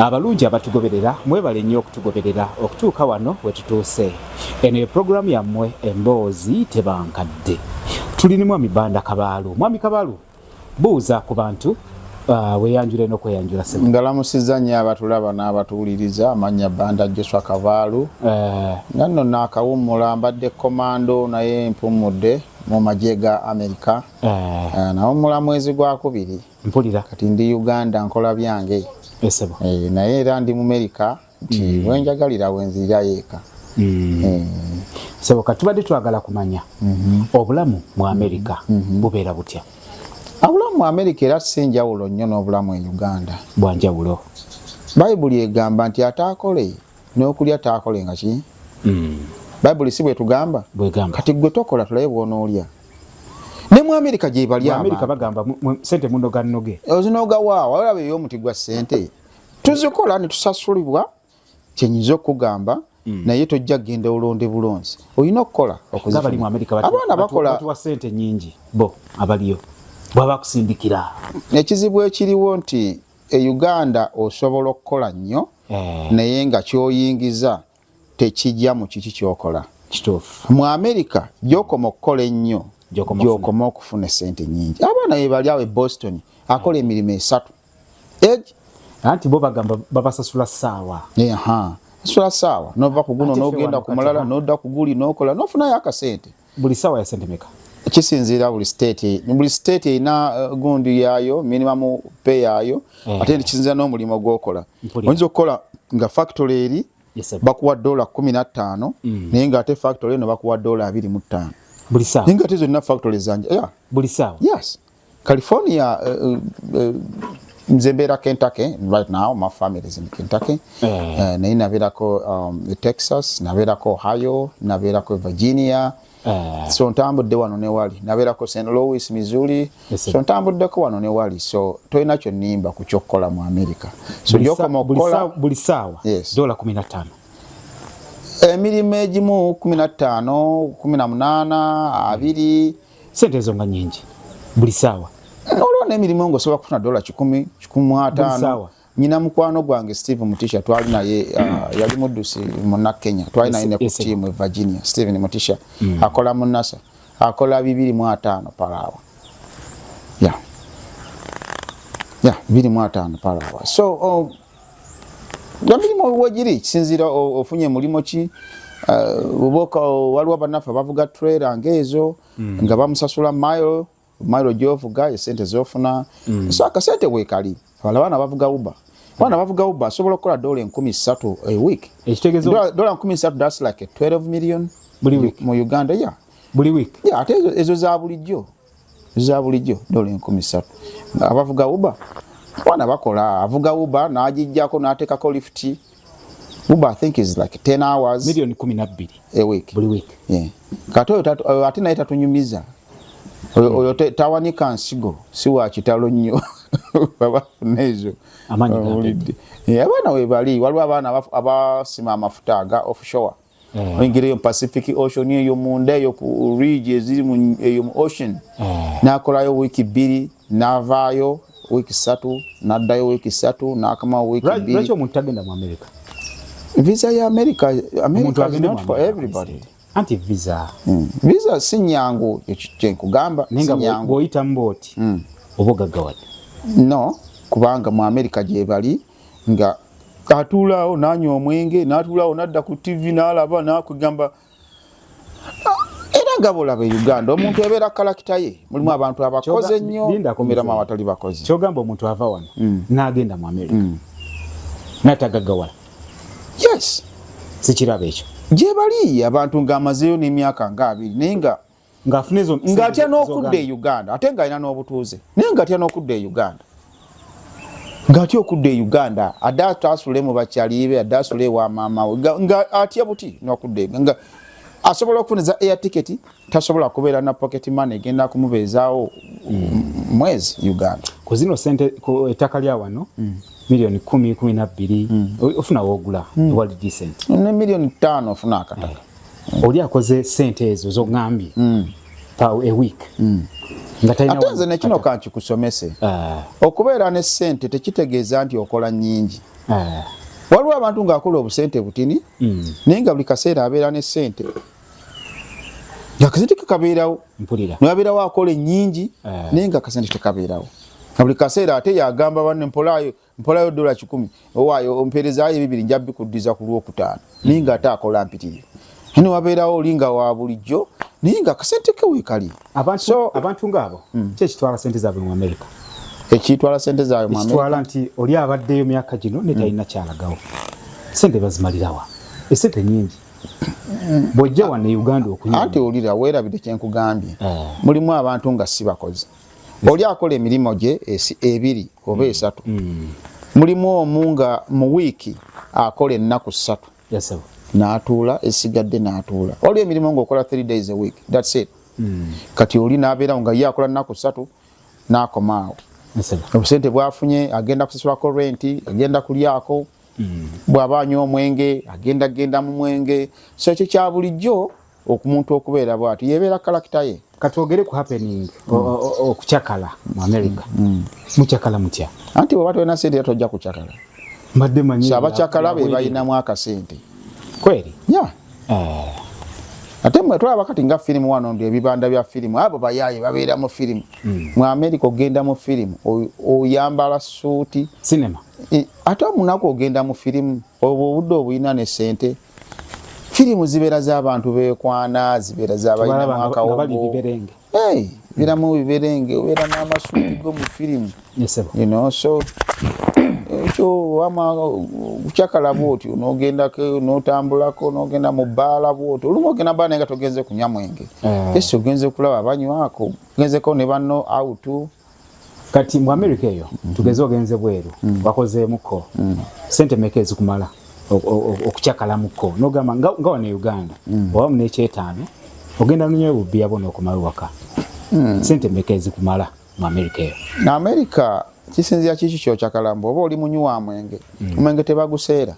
Abalungi abatugoberera mwebale nnyo okutugoberera okutuuka wano we tutuuse. Eno programu yammwe emboozi tebankadde. Tulina Mwami Banda Kabaalu. Mwami Kabaalu, buuza ku bantu weeyanjula n'okweyanjula sebo. Ngalamusiza nnyo abatulaba n'abatuwuliriza. Amannya Banda Joshua Kabaalu. Nanno naakawummula mbadde komando naye mpumudde mu magye ga Amerika. Nawummula mwezi gwa kubiri. Mpulira. Kati ndi Uganda nkola byange. Esebo. Naye era ndi mu Amerika nti wenjagalira wenzira yeeka. Sebo katubadde twagala kumanya obulamu mu Amerika bubeera butya? Obulamu mu Amerika era si njawulo nnyo n'obulamu e Uganda. Bwanjawulo. Bayibuli egamba nti ataakole n'okulya taakole nga ki? Bayibuli si bwe tugamba? Bwegamba. Kati gwe tokola tulabe bw'onoolya. Ne mu Amerika gye bali abantu. Amerika bagamba sente munoga nnoge. Ozinoga waawa olaba ey'omuti gwa ssente. Tuzikola ne tusasulibwa kyenyiza okugamba naye tojja genda olonde bulonzi. Olina okukola okuzifuna. Abali mu Amerika abaana bakola batuwa ssente nnyingi bo abaliyo bwaba kusindikira. Ekizibu ekiriwo nti e Uganda osobola okukola nnyo naye nga kyoyingiza tekijja mu kiki kyokola. Kituufu. Mu Amerika gy'okoma okukola ennyo gy'okoma okufuna sente nnyingi. Abaana be bali awo e Boston akola emirimu 3. Anti bo bagamba babasasula ssaawa. Sula ssaawa nova ku guno n'ogenda ku mulala n'odda ku guli n'okola n'ofunayo akasente. Buli ssaawa ya sente meka? Kisinziira buli state erina gundi yaayo minimum pay yaayo ate kisinziira n'omulimu gw'okola. Oyinza okukola nga factory eri bakuwa $15 naye nga ate factory eno bakuwa $25. Buli ssaawa? Naye nga ate zonna factory zanja. Buli ssaawa? Yes. California nze mbeera Kentucky right now, my family is in Kentucky. Naye nabeerako Texas, nabeerako Ohio, nabeerako Virginia. So ntambudde wano ne wali. Nabeerako St. Louis, Missouri. So ntambuddeko wano ne wali. So tolina kyonnimba ku kyokkola mu Amerika. So gy'okoma okukola buli ssaawa $15. Emirimu egimu 15, 18, 20. Sente ezo nga nnyingi buli ssaawa. Olwo n'emirimu ng'osobola kufuna $10, $15. Nyina mukwano gwange Steve Mutisha twali naye yali muddusi mu Kenya. Twali naye ne ku team e Virginia. Steven Mutisha akola mu NASA. Akola 2.5 per hour. Yeah, 2.5 per hour. So emirimu wegiri kisinziira ofunye mulimo ki. Uboka waliwo bannaffe bavuga trailer ng'ezo nga bamusasula mailo gy'ovuga esente z'ofuna. So akasente weekali. Abaana bavuga Uber. Abaana bavuga Uber asobola okukola $3,000 a week. Ekitegezo $3,000 that's like 12 million buli week mu Uganda. Buli week. Ate ezo za bulijjo. $3,000. Abavuga Uber abaana bakola avuga Uber n'agijjako n'ateekako lift. Uber I think is like 10 hours. $12 a week. Buli week. Kato ate naye tatunyumiza. Oyo tawanika nsigo si wa kitalo nnyo babafuna ezo amanyi. Abaana we bali waliwo abaana abasima amafuta aga offshore. Oyingireyo Pacific Ocean eyo munda eyo ku ridge eziri mu ocean. N'akolayo wiiki 2 n'avaayo wiiki 3 n'addayo wiiki 3 n'akama wiiki 2. Lwaki omuntu agenda mu Amerika? Visa ya America is not for everybody. Anti visa. Visa si nyangu kyenkugamba si nyangu. Bw'oyita mbooti oba ogaggawadde? No, kubanga mu Amerika gye bali nga atuulaawo n'anywa omwenge n'atuulaawo n'adda ku TV n'alaba n'akugamba. Era nga bw'olaba e Uganda omuntu ebeera kalakita ye mulimu abantu abakoze ennyo mubiramu abatali bakozi. Kyogamba omuntu ava wano n'agenda mu Amerika n'atagaggawala. Yes. Sikiraba ekyo. Gye bali abantu ng'amazeeyo n'emyaka nga 2 naye ng'afuna ezo ng'atya n'okudda e Uganda ate ng'alina n'obutuuze naye ng'atya n'okudda e Uganda. Ng'atya okudda e Uganda adde ataasule mu bakyaliibe adde asule ewa maama we ng'atya buti n'okudda nga asobola okufuna za air ticket tasobola kubeera na pocket money egenda kumubeezaawo mwezi Uganda. Ku zino sente ku ettaka lya wano milioni 10-12 ofuna wogula wali decent. Ne milioni 5 ofuna akataka. Oli akoze sente ezo z'ogambye per a week. Ate nze ne kino kankikusomese. Okubeera ne ssente tekitegeeza nti okola nnyingi. waliwo abantu ng'akola obusente butini naye nga buli kaseera abeera ne ssente akasente kakabeerawo nabeerawo akola ennyingi naye nga akasente tekabeerawo buli kaseera ate yagamba banne mpolayo $100 owaayo ompeerezaayo ebibiri nja bikuddiza ku Lwokutaano naye nga ate akola mpitirivu ene wabeerawo olinga wa bulijjo naye nga akasente ke weekali abantu ngaabo kyekitwala sente zaabwe mu America ekitwala sente zaabwe mu America ekitwala nti oli abaddeyo myaka gino ne talina kyalagawo sente bazimalirawa esente nyingi bw'ojja wano Uganda okunywa anti olira weerabidde kyenkugambye mulimu abantu nga si bakozi oli akola emirimu gye ebiri oba esatu mulimu omu nga mu wiiki akola ennaku 3 n'atuula esigadde n'atuula oli emirimu ng'okola 3 days a week that's it kati oli n'abeera nga ye akola ennaku 3 n'akomaawo obusente bwafunye agenda kusasulako renti agenda kulyako bw'aba anywa omwenge agenda mu mwenge so ekyo kya bulijjo okumuntu okubeera bw'ati yebeera kalakita ye katwogere ku happening okukyakala mu America mukyakala mutya anti bw'oba tolina sente tojja kukyakala mbadde manyi abakyakala be balinamu akasente kweri ate mwe tulaba kati nga firimu wano ndi ebibanda bya firimu abo bayaye babeera mu firimu mu America ogenda mu firimu oyambala suuti cinema ate omunaku ogenda mu firimu obudde obuyina ne sente firimu zibeera z'abantu beekwana zibeera z'abalina mwakawogo biramu biberenge obeera n'amasuuti go mu firimu so ekyo wama kukyakala bwotyo n'ogendako n'otambulako n'ogenda mu bbaala bwotyo olumu ogenda bbaala naye nga togenze kunywa mwenge esi ogenze kulaba abanywako ogenzeko ne banno autu kati mu America eyo tugeze ogenze bweru wakozeemuko sente meka ezikumala okukyakala muko n'ogamba nga wano Uganda oba munekyetaano ogenda nonywa bubbiya bona okumala waka sente meka ezikumala mu America eyo na America kisinzira kiki kyokyakalambo oba oli munywa mwenge omwenge tebaguseera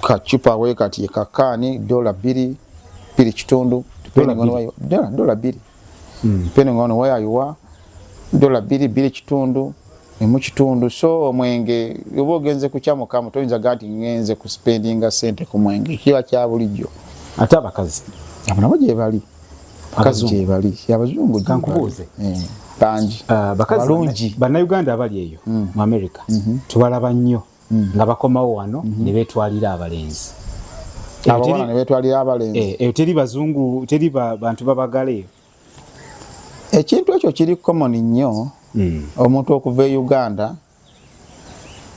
kacupa we kati kakaani $2 kitundu $2 depending on where you are $2 kitundu mu kitundu so omwenge oba ogenze kukyamukamu toyinza gati ngenze ku spendinga sente ku mwenge kiba kya bulijjo ate abakazi abo nabo gye bali abakazi gye bali abazungu kankubuuze bangi bakazi bannayuganda abali eyo mu America tubalaba nnyo nga bakomawo wano ne beetwalira abalenzi abawana ne beetwalira abalenzi eyo teri bazungu teri bantu babagala eyo ekintu ekyo kiri common nnyo omuntu okuva e Uganda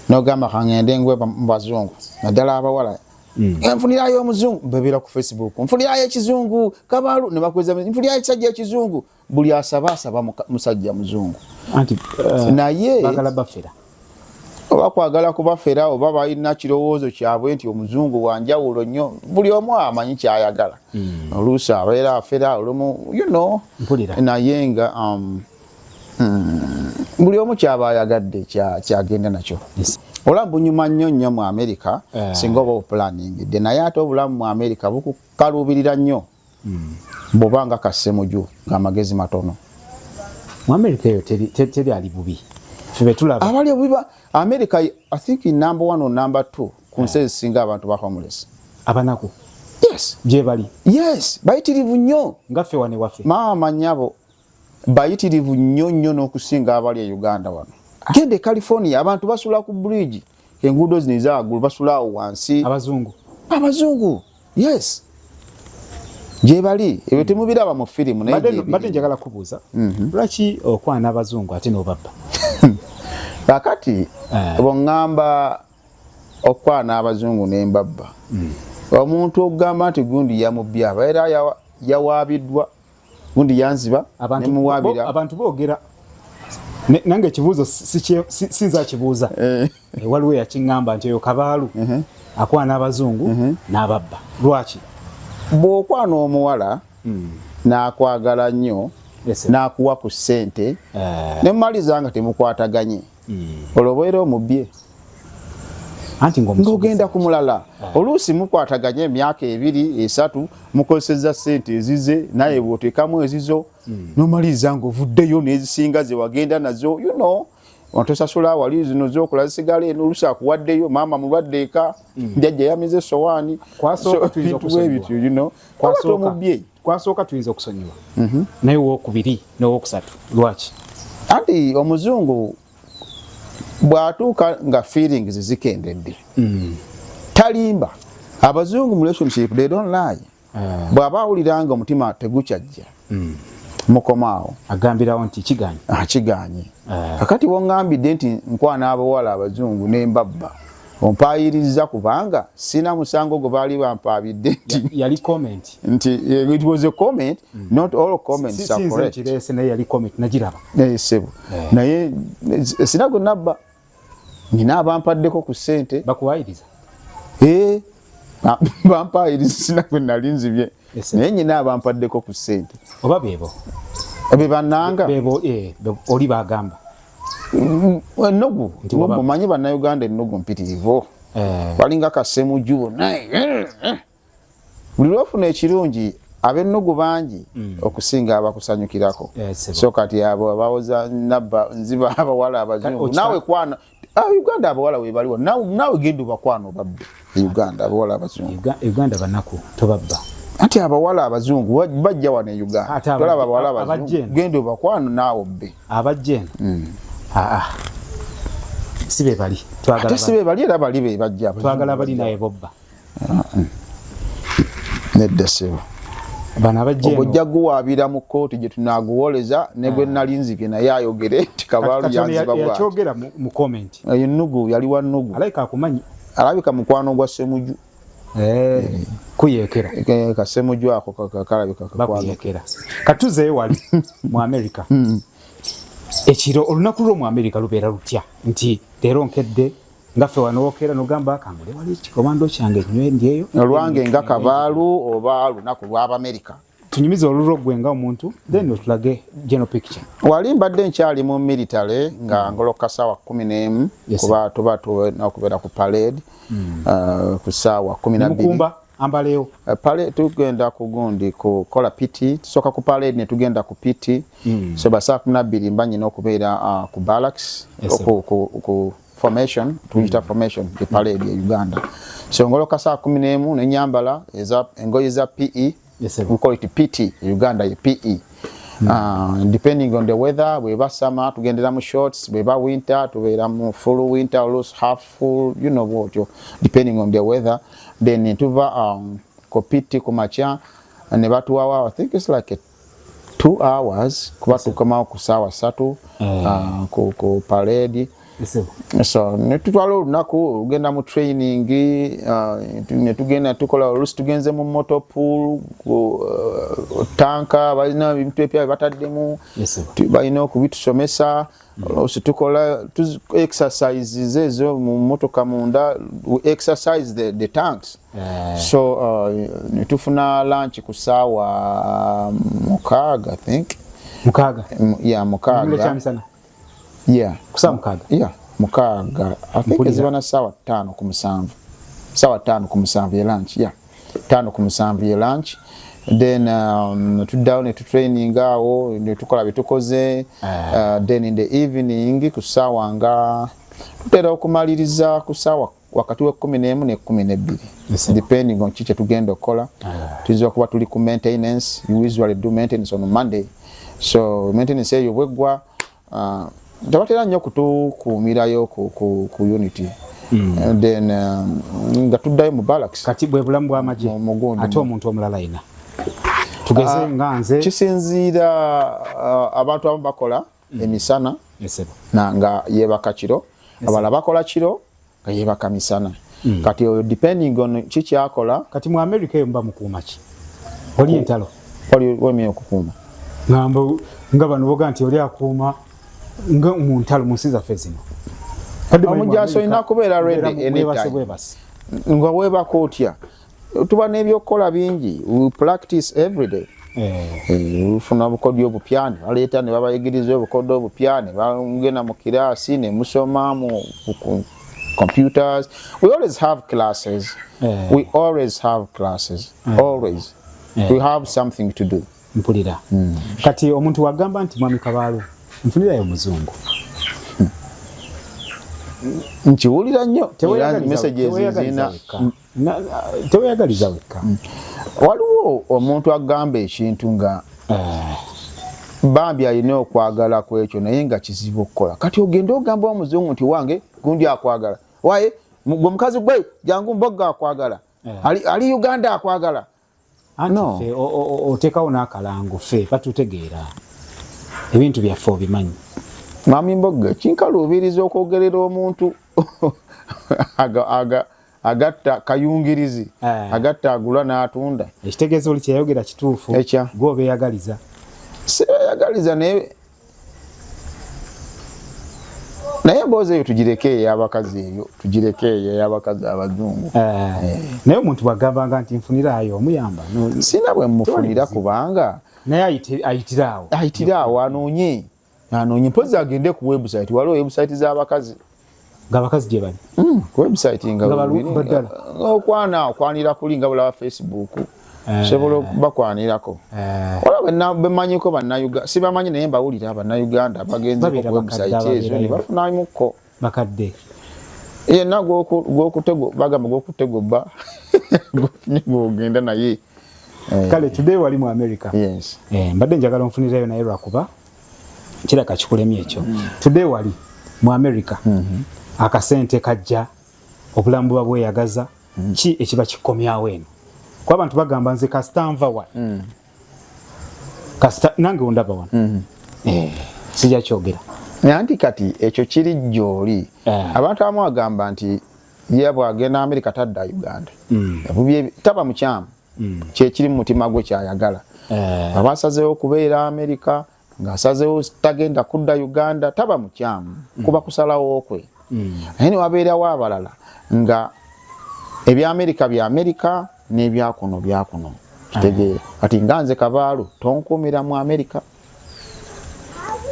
n'ogamba kangende ngwe mu bazungu naddala abawala enfunirayo omuzungu bebeera ku Facebook nfunirayo ekizungu kabalu ne bakweza nfunirayo ekisajja ekizungu buli asaba musajja muzungu anti naye bagala bafera oba kwagala kubafera oba balina kirowoozo kyabwe nti omuzungu wanjawulo nnyo buli omu amanyi kyayagala oluusi abeera afera olumu naye nga buli omu kyaba ayagadde kyagenda nakyo obulamu bunyuma nnyo mu America singa oba obupulaningidde naye ate obulamu mu America bukukaluubirira nnyo bw'obanga kasse muju ng'amagezi matono mu America eyo teri ali bubi abali obubiba America I think number 1 or number 2 ku nsi ezisinga abantu ba homeless abanaku gye bali bayitirivu nnyo ngaffe wane waffe maama nnyabo bayitirivu nnyo n'okusinga abali e Uganda wano gende California abantu basula ku bridge enguudo zino ezaagulu basula awo wansi abazungu gye bali ebyo temubiraba mu firimu badde njagala kubuuza lwaki okwana abazungu ate n'obabba kakati bw'oŋŋamba okwana abazungu n'embabba omuntu okugamba nti gundi yamubbye abaera yawaabiddwa gundi yanziba nemuwaabira abantu boogera nange ekibuuzo sinza kibuuza waliwo yakiŋŋamba nti eyo kabaalu akwana abazungu n'ababba lwaki bw'okwana omuwala n'akwagala nnyo n'akuwa ku ssente nemumaliza nga temukwataganye olwobeera omubbye anti ng'ogenda ku mulala oluusi mukwataganye emyaka 2-3 mukozeseza ssente ezize naye bw'oteekamu ezizo nomaliza ng'ovuddeyo n'ezisinga ze wagenda nazo ontosasula wali zino zokola sigala eno olusa kuwaddeyo mama mulwadde eka jjajja yamize sowaani kwasooka tuyinza okusonyiwa you know kwasooka tuyinza okusonyiwa naye wokubiri n'owokusatu lwaki anti omuzungu bw'atuuka nga feelings zikendedde talimba abazungu mu relationship they don't lie bw'aba awuliranga omutima tegukyajja mukomaawo agambirawo nti kiganye kakati wongambidde nti nkwana abawala abazungu nembabba ompayiriza kubanga sina musango gwe baali bampaabidde nti yali comment nti it was a comment not all comments are correct naye yali comment nagiraba sebo naye sina gwe nabba nina abampaddeko ku ssente bakuwayiriza bampayiriza sina gwe nali nzibye naye nyina abampaddeko ku ssente oba bebo bannanga oli bagamba ennogu manyi bannayuganda ennogu mpitirivu balinga kasemuju naye buli lwofuna ekirungi ab'ennogu bangi okusinga abakusanyukirako so kati abo abawoza nabba nziba abawala abazungu nawe kwana Uganda abawala webaliwo nawe genda bakwana obabbe Uganda abawala abazungu Uganda banaku tobabba ati abawala abazungu bajja wano e Uganda tolaba abawala abazungu genda bakwano naawe bbe abajjeno sibe bali twagala sibe bali era bali be bajja twagala bali naye bobba nedda sebo bana bajjeno obujja guwaabira mu kooti gye tunaguwoleza ne gwe nalinzibye naye ayogere nti Kabaalu yanziba bwa yakyogera mu comment ennugu yali wa nnugu alaika akumanyi alabika mukwano gwa Semuju kuyekera kasemuju ako kakalabika bakuyekera katuze wali mu America ekiro olunaku lwo mu America lubeera lutya nti leero nkedde ngaffe wanookera nogamba kangule wali kikomando kyange nywe ndyeyo olwange nga Kabaalu oba lunaku lw'Amerika tunyumiza olulwo gwe nga omuntu then otulage general picture wali mbadde nkyali mu military nga ngoloka ssaawa 11 kuba tuba tunakubeera ku parade ku ssaawa 12 mukumba ambaleyo pale tugenda kugundi kukola PT tusoka ku parade ne tugenda ku PT so basa 12 mbanyina okubeera ku barracks ku formation tuyita formation the parade ya Uganda so ngoloka saa 11 ne nyambala engoye za PE we call it PT Uganda ya PE depending on the weather weba summer tugendera mu shorts weba winter tubeera mu full winter or half full you know what depending on the weather then tuva kopiti kumacha ne batuwawa I think it's like 2 hours kuba tukoma ku sawa 3 ku parade so netutwala olunaku ugenda mu training ne tugenda tukola olusi tugenze mu motor pool tanka balina ebintu ebya bataddemu balina okubitusomesa olusi tukola exercises ezo mu motoka munda exercise the tanks so netufuna lunch ku sawa mukaaga I think mukaaga kusa mukaaga mukaaga I think ezibana sawa 5 ku 7 sawa 5 ku 7 ya lunch 5 ku 7 ya lunch then to down to training awo ne tukola bitukoze then in the evening ku sawa nga tutera okumaliriza ku sawa wakati wa 11 ne 12 depending on chiche tugenda okola tuzo kuba tuli ku maintenance you usually do maintenance on Monday so maintenance eyo bwegwa tabatera nnyo kutukuumirayo ku unity and then nga tuddayo mu barracks kati bwe bulamu bw'amagye ate omuntu omulala ina tugeze nganze kisinziira abantu abamu bakola emisana na nga yebaka kiro abala bakola kiro nga yebaka misana kati depending on kiki akola kati mu America mba mukuuma ki oli entalo oli wemye okukuuma ngambo nga bano boga nti oli akuuma nga umuntalo musiza fezino omujaso ina kubeera ready anytime nga weba kotya tuba n'ebyokola bingi we practice every day ufuna obukodyo obupyane baleeta ne babayigiriza obukodyo obupyane bangena mu kirasi ne musoma mu computers we always have classes always we have something to do mpulira kati omuntu wagamba nti mwami Kabaalu nfunirayo muzungu nkiwulira nnyo messages zina teweyagaliza wekka. Waliwo omuntu agamba ekintu nga bambi alina okwagala kwekyo naye nga kizibu okukola. Kati ogenda ogamba omuzungu nti wange gundi akwagala, waye gwe mukazi gwe jangu mbogga akwagala, ali Uganda akwagala. No, otekawo n'akalango ffe batutegeera ebintu byaffe obimanyi. Mami mbogga kinkaluubiriza okwogerera omuntu agatta kayungirizi agatta agula n'atunda. Ekitegeezo oli kyeyayogera kituufu, gwe obeeyagaliza. Siyagaliza naye emboozi eyo tugireke ey'abakazi eyo, tugireke ey'abakazi abazungu. Naye omuntu bw'agambanga nti nfuniraayo omuyamba. Sina bwe mufunira kubanga naye ayitiraawo anoonye mpozi agende ku website. Waliwo website z'abakazi ng'abakazi gye bali ku website okwanira kuli nga bulaba Facebook sobola bakwanirako. Wala bemanyiko bannayuganda sibamanyi naye mbawulira bannayuganda bagenze ku website ezo ne bafunamuko bakadde yenna gw'okutego bagamba gw'okutegobba gw'ogenda naye. Kale today wali mu America. Yes. Mbadde njagala onfunirayo naye lwakuba kiraka kikulemye ekyo. Today wali mu America. Akasente kajja obulamu buba bweyagaza ki ekiba kikomyawo eno kwa abantu bagamba nze kasita nva wa kasita nange ondaba wano sijja kyogera anti kati ekyo kiri gy'oli. Abantu abamu bagamba nti ye bw'agenda America tadda Uganda taba mukyamu kyekiri mu mutima gwe kyayagala. Aba asazeewo okubeera America ng'asazeewo tagenda kudda Uganda taba mukyamu kuba kusalawo kwe. Naye ne wabeerawo abalala nga ebya America bya America n'ebyakuno byakuno kitegeera. Kati nga nze Kabaalu tonkuumira mu America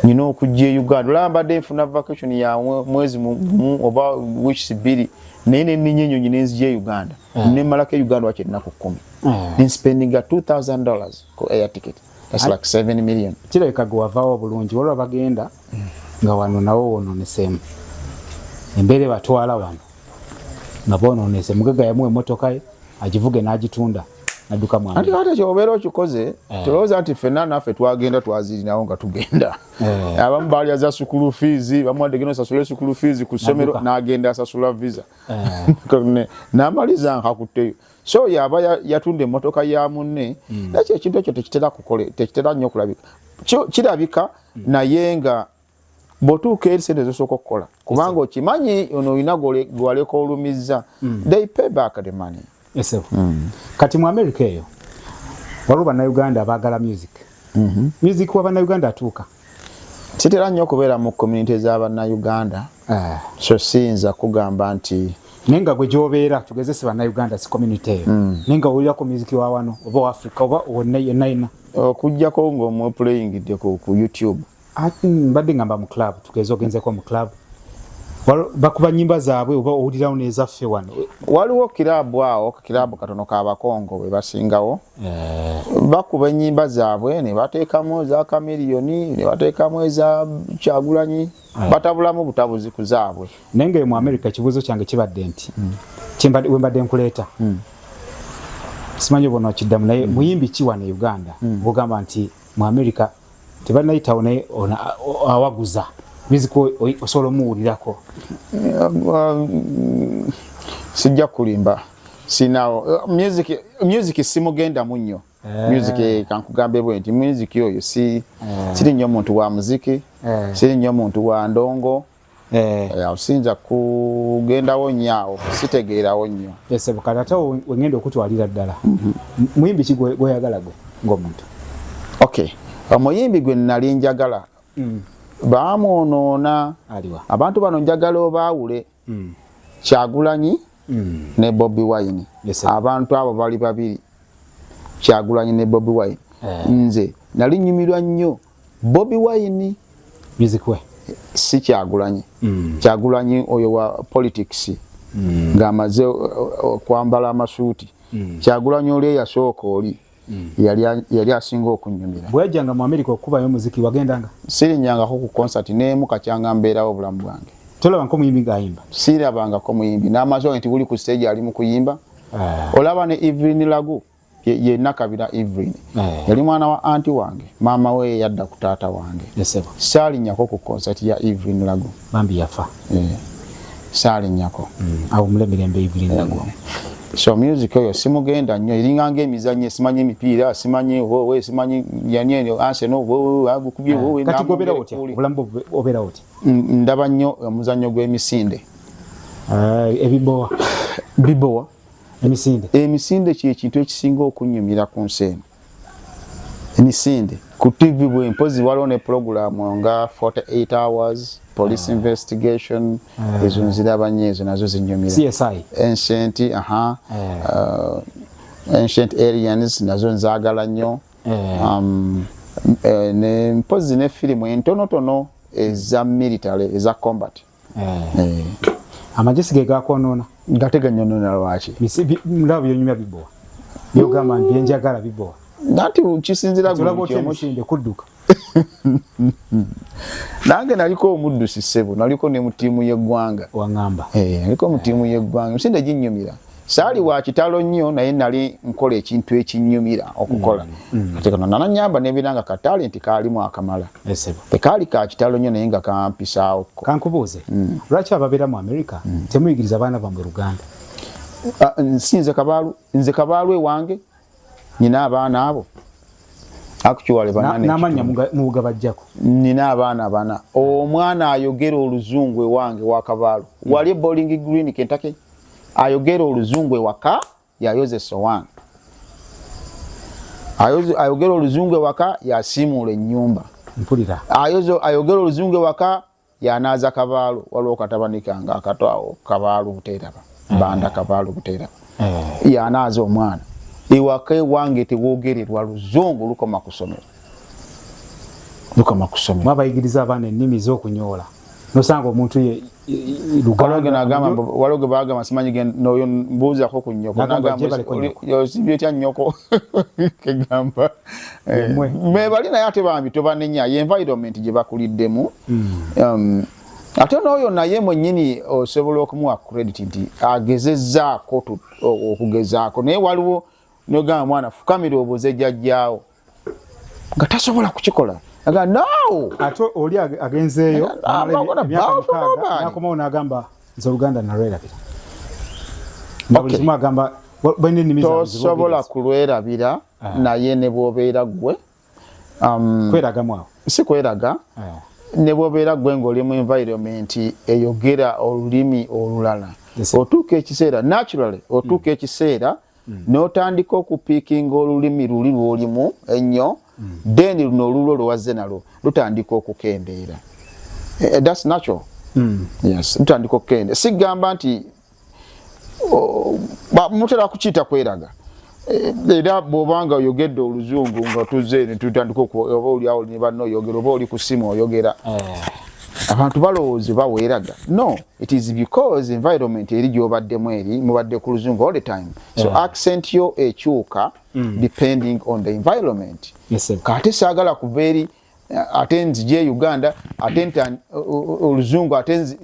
nina okujja e Uganda. Olaba mbadde nfuna vacation ya mwezi mumu oba weeks 2 naye nenninya ennyonyi nenzija e Uganda nemmalako e Uganda wakye ennaku 10 nenspendinga $2,000 ku air ticket. That's like 7 million. Kirabika gwe wavaawo bulungi waliwo bagenda nga wano nawo wonooneseemu embeera batwala wano nga bonoonese mugagga yamu emmotoka ye agivuge n'agitunda nadduka mu America. Ate kyobeera okikoze tulowooza nti ffenna naffe twagenda twazirinawo nga tugenda. Abamu baali aza sukulu fees bamuwadde genda osasule sukulu fees ku ssomero n'agenda asasula visa n'amaliza nkakutteyo. So yaba yatunda emmotoka ya munne nakyo ekintu ekyo tekitera nnyo okulabika. Kirabika naye nga botuuka eri sente zosooka okukola kubanga okimanyi ono olina gwaleka olumizza. They pay back the money. Kati mu America eyo waliwo bannayuganda abaagala music. Music wa bannayuganda atuuka. Sitera nnyo okubeera mu community ez'abannayuganda so siyinza kugamba nti naye nga gwe gy'obeera tugezese bannayuganda si community eyo naye nga owulirako music wa wano oba wa Africa oba wonna yenna okuggyako ng'omweplayingidde ku YouTube. Mbadde ngamba mu club tugeze ogenzeko mu club bakuba nnyimba zaabwe oba owulirawo n'ezaffe wano. Waliwo kirabu awo kirabu katono k'abakongo bwe basingawo bakuba ennyimba zaabwe ne bateekamu eza Kamiliyoni ne bateekamu eza Kyagulanyi batabulamu butabuzi ku zaabwe. Naye nga mu America ekibuuzo kyange kibadde nti we mbadde nkuleeta simanyi bona okiddamu naye muyimbi ki wano e Uganda bw'ogamba nti mu America tebanayitawo naye awaguza muziko osobola omuwulirako. Sijja kulimba sinawo music simugenda nnyo. Music kankugambe bwe nti music oyo siri nnyo muntu wa muziki siri nnyo muntu wa ndongo osinza kugendawo nnyo sitegeerawo nnyo. Kati ate wengenda okutwalira ddala muyimbi ki gweyagala gwe ng'omuntu? Okay, omuyimbi gwe nali njagala bamwonoona abantu bano njagala obaawule Kyagulanyi ne Bobi Wine. Abantu abo bali babiri Kyagulanyi ne Bobi Wine. Nze nali nyumirwa nnyo Bobi Wine music we si Kyagulanyi. Kyagulanyi oyo wa politics ng'amaze kwambala amasuuti. Kyagulanyi oli eyasooka oli yali asinga okunyumira. Bwejjanga mu America okubayo muziki wagendanga? Sirinyangako ku concert n'emu kakyanga mbeerawo obulamu bwange. tolaba nko muyimbi gayimba sirabanga ko muyimbi n'amazo nti buli ku stage ali mu kuyimba olaba ne Evelyn Lagu ye nakabira Evelyn yali mwana wa anti wange mama we yadda ku taata wange sali nyako ku concert ya Evelyn Lagu bambi yafa sali nyako awo mulembe Evelyn Lagu so music yo simugenda nnyo iringanga emizanye simanyi emipiira simanyi wowe simanyi yani Arsenal wowe agukubye wowe kati gobera otya obulambo obera otya ndaba nnyo omuzanyo gw'emisinde bibowa emisinde kintu ekisinga okunyumira ku nsi emisinde ku TV bwe mpozi waliwo ne program nga 48 hours police investigation ezo nziraba nnyo ezo nazo zinyumira CSI ancient aliens nazo nzaagala nnyo ne mpozi ne firimu entonotono eza military eza combat amagesi ge gakonoona gateganyonona lwaki ndaba byonyumya bibowa byogamba byenjagala bibowa nati kisinzira gwe kudduka nange naliko omuddusi ssebo naliko ne mu ttiimu y'eggwanga wangamba naliko mu ttiimu y'eggwanga emisinde ginyumira saali wa kitalo nnyo naye nali nkola ekintu ekinyumira okukola ate kano nananyamba n'ebiranga ka talenti kaalimu akamala tekaali ka kitalo nnyo naye nga kampisaawo kankubuuze lwaki ababeera mu America temuyigiriza abaana bammwe Luganda nze kabaalu ewange nina abaana abo actually n'amanya mugabajjako nina abaana bana omwana ayogera oluzungu ewange wa kabaalu wali Bowling Green Kentucky ayogera oluzungu ewaka yayoze sowan ayogera oluzungu ewaka yasiimula ennyumba mpulira ayogera oluzungu ewaka yanaaza kabaalu waliwo katabanikanga akatwawo kabaalu buteeraba banda kabaalu buteeraba yanaaza omwana ewaka ewange tewoogererwa luzungu lukoma ku ssomero mwabayigiriza abaana ennimi z'okunyoola nosanga omuntu waliwo ge bagamba simanyi noyo mbuuzako ku nnyoko yosibye tya nnyoko kegamba me bali naye ate bambi tobanenya ye environment gye bakuliddemu ate n'oyo naye mwennyini osobola okumuwa credit nti agezezzaako okugezaako naye waliwo nogamba mwana fukamira obuze jjajjaawo nga tasobola kukikola aga no ate oli agenzeeyo nakomawo n'agamba nze Oluganda nalwerabira agamba tosobola kulwerabira naye ne bw'obeera ggwe kweragamu awo si kweraga ne bw'obeera ggwe ng'oli mu environment eyogera olulimi olulala otuuka ekiseera naturally otuuka ekiseera n'otandika okupiikinga olulimi luli lw'olimu ennyo then luno olulwo lwewazze nalwo lutandika okukendeera that's natural yes lutandika okukendeera sigamba nti mutera kukiyita kweraga era bw'obanga oyogedde oluzungu nga tuzze ne tutandika oba oli awo ne banno oyogera oba oli ku ssimu oyogera abantu balowooza baweeraga no it is because environment eri gy'obaddemu eri mubadde ku luzungu all the time so accent yo ekyuka depending on the environment kate saagala kuva eri ate nzije Uganda ate oluzungu ate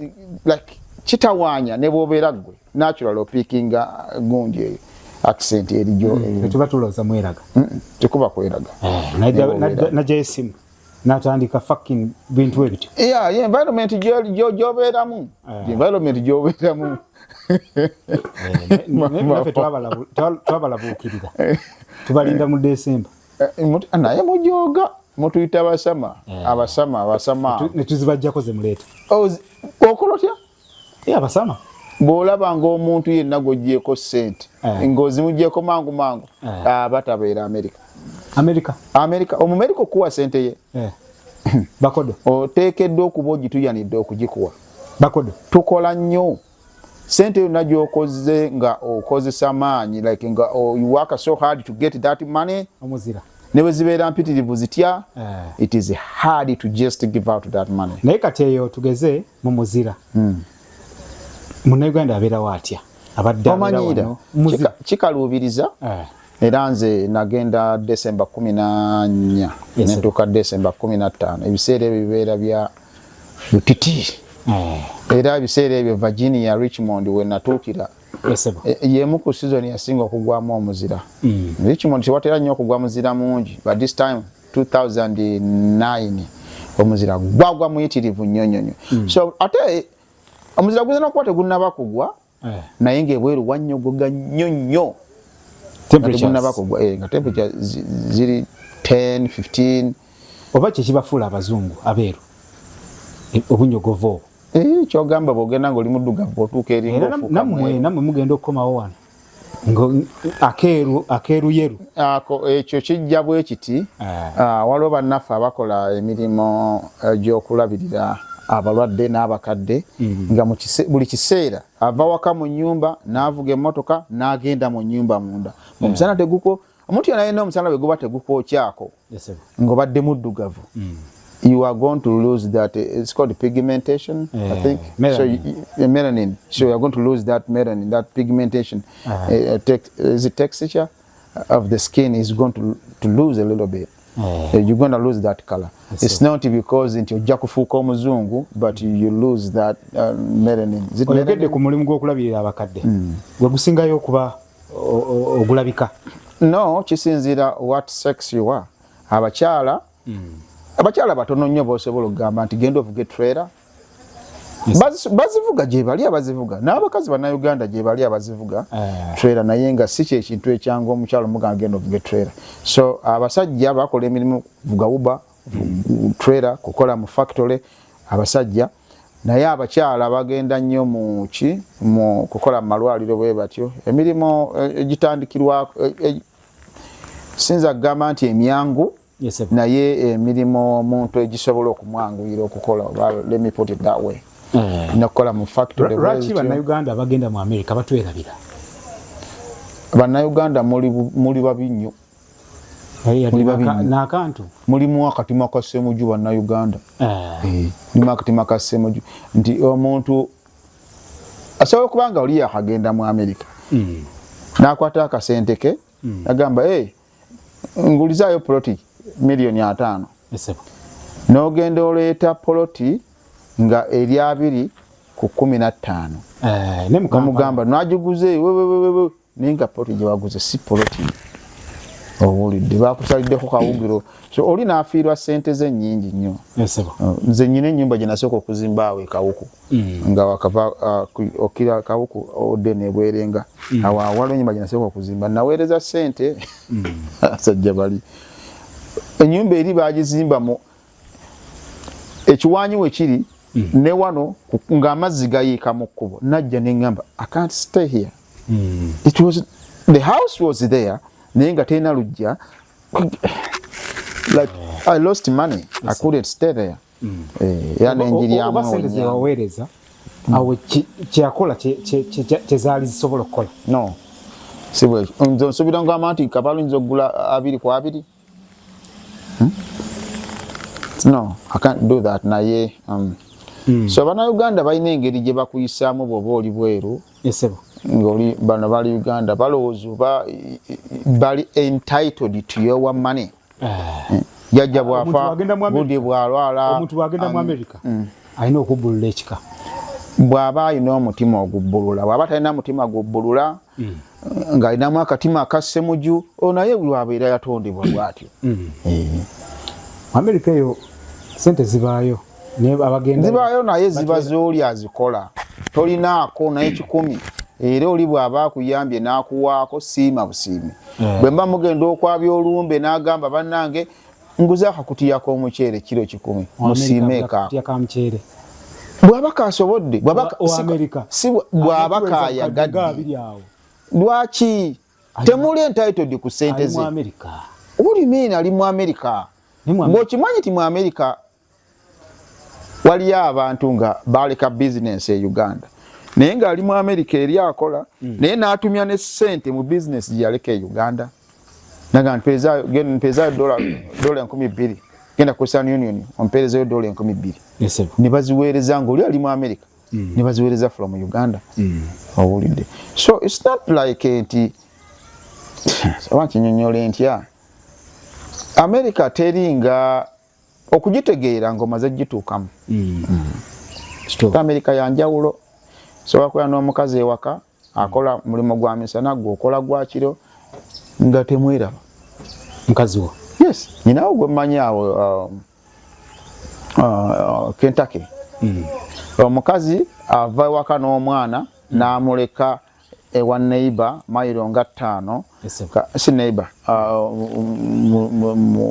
like kitawaanya ne bw'obeera ggwe natural opickinga gundi eyo accent eri gyo tuba tulowooza mweraga tekuba kweraga najja esimu natandika fucking bintu ebiti environment gy'obeeramu environment gy'obeeramu naffe twabalabuukirira tubalinda mu December naye mujooga mutuyita abasama ne tuzibajjako ze muleeta okola otya abasama bw'olaba ng'omuntu yenna gw'oggyeko ssente ng'ozimuggyeko mangu aba tabeera America Omumerika okuwa ssente ye bakodo oteekeddwa okuba ogituyanidde okugikuwa bakodo tukola nnyo ssente yonna gy'okoze nga okozesa maanyi like nga you work so hard to get that money omuzira ne bwe zibeera mpitirivu zitya it is hard to just give out that money naye kati eyo tugeze mu muzira Munnayuganda abeerawo atya abadde omanyiira kikaluubiriza era nze nagenda December 14 nentuuka December 15 ebiseera ebyo bibeera bya butiti era ebiseera ebyo Virginia Richmond we natuukira yemu ku season yasinga okugwamu omuzira. Richmond kiwatera nnyo okugwa muzira mungi, but this time 2009 omuzira gwagwa muyitirivu nnyo. So ate omuzira guzina okuba tegunnaba kugwa naye ng'ebweru wannyogoga nnyo tegunnaba kugwa nga temperature ziri 10, 15. Oba kyekibafuula abazungu abeeru obunyogovu kyogamba bw'ogenda ng'oli muddugavu otuuka eringa nammwe mugenda okukomawo wano akeeru yeru ekyo kijja bwe kiti. Waliwo bannaffe abakola emirimu gy'okulabirira abalwadde n'abakadde nga buli kiseera ava waka mu nnyumba n'avuga emmotoka n'agenda mu nnyumba munda. Omusana teguko omuntu yonna yenna omusana bwe guba tegukookyako ng'obadde muddugavu. You are going to lose that. It's called pigmentation, I think. Melanin. So melanin. So you are going to lose that melanin, that pigmentation. The texture of the skin is going to lose a little bit. You're going to lose that color. It's not because into jakufuka omuzungu, but you lose that melanin. Is it melanin? Ku mulimu gw'okulabirira abakadde gwe gusingayo okuba ogulabika. No, kisinzira what sex you are. Abakyala batono nnyo b'osobola okugamba nti genda ovuga trailer. Bazivuga gye bali abazivuga, n'abakazi bannayuganda gye bali abazivuga trailer, naye nga si kyekintu ekyangu omukyalo mugamba genda ovuga trailer. So abasajja bakola emirimu kuvuga uba trailer, kukola mu factory abasajja, naye abakyala bagenda nnyo mu kukola mu malwaliro bwe batyo. Emirimu egitandikirwa sinza kugamba nti emyangu naye emirimu omuntu egisobola okumwanguyira okukola. Let me put it that way. Nakola mu factory. Lwaki bannayuganda bagenda mu America batwerabira? Bannayuganda muli babi nnyo. N'akantu mulimu akatima ka ssemuju bannayuganda. Mulimu akatima ka ssemuju nti omuntu asobola okuba nga oli yakagenda mu America n'akwata akasente ke agamba ngulizaayo poloti $5,000,000. N'ogenda oleeta poloti nga eri 2 ku 15. Namugamba n'agiguze naye nga poloti gye baguze si poloti. Owulidde bakusaliddeko kawugiro. So oli n'afiirwa ssente ze nnyingi nnyo. Nze nnyina ennyumba gye nasooka okuzimba awo Kawuku nga wakava okira Kawuku odde n'ebwerenga. Awo waliwo ennyumba gye nasooka okuzimba naweereza ssente asajja bali. Ennyumba eri baagizimba mu ekiwaanyi we kiri ne wano ng'amazzi gayiika mu kkubo. Najja ne ngamba I can't stay here. The house was there naye nga terina lujja. Like I lost money. I couldn't stay there. Yana enjiryamu waweereza awo kyakola kyezaali zisobola okukola. No. Sibwe nzo nsubira ngamba nti kabalu nzo gula 2 ku 2. No, I can't do that naye. So bannayuganda balina engeri gye bakuyisaamu bw'oba oli bweru. Ng'oli bano bali Uganda balowooza bali entitled to your money. Jajja bwafa budde bwalwala omuntu bwagenda mu America alina okubbulula ekika. Bw'aba alina omutima ogubbulula, bw'aba talina mutima gubbulula ng'alinamu akatima akassemuju naye bw'abeera yatondebwa bw'atyo. America eyo sente zibaayo zibaayo naye ziba z'oli azikola tolinaako naye 10 era oli bw'aba akuyambye n'akuwaako siima busiimi. Bwe mba mugenda okwabya olumbe n'agamba bannange nguze akakutiya k'omuceere kiro 10 musiimeeka bw'aba kaasobodde bw'aba kaayagadde. Lwaki temuli entitled ku ssente ze? Uli mean ali mu America. Ng'okimanyi ti mu America waliyo abantu nga baleka business e Uganda naye ng'ali mu America eri akola naye n'atumya ne ssente mu business gye yaleka e Uganda. Naga mpezaayo $2,000 genda ku Western Union ompeerezayo $2,000 ne baziweereza ng'oli ali mu America ne baziweereza from Uganda. Owulidde. So it's not like nti wankinyonyola ntya America teringa okugitegeera ng'omaze gituukamu. America yanjawulo so wakola n'omukazi ewaka akola mulimo gwa misana gwokola gwa kiro nga temwera mukazi wo yes nyina ogwe manyawo Kentucky omukazi ava waka n'omwana n'amuleka ewa neighbor mayiro nga 5 si neighbor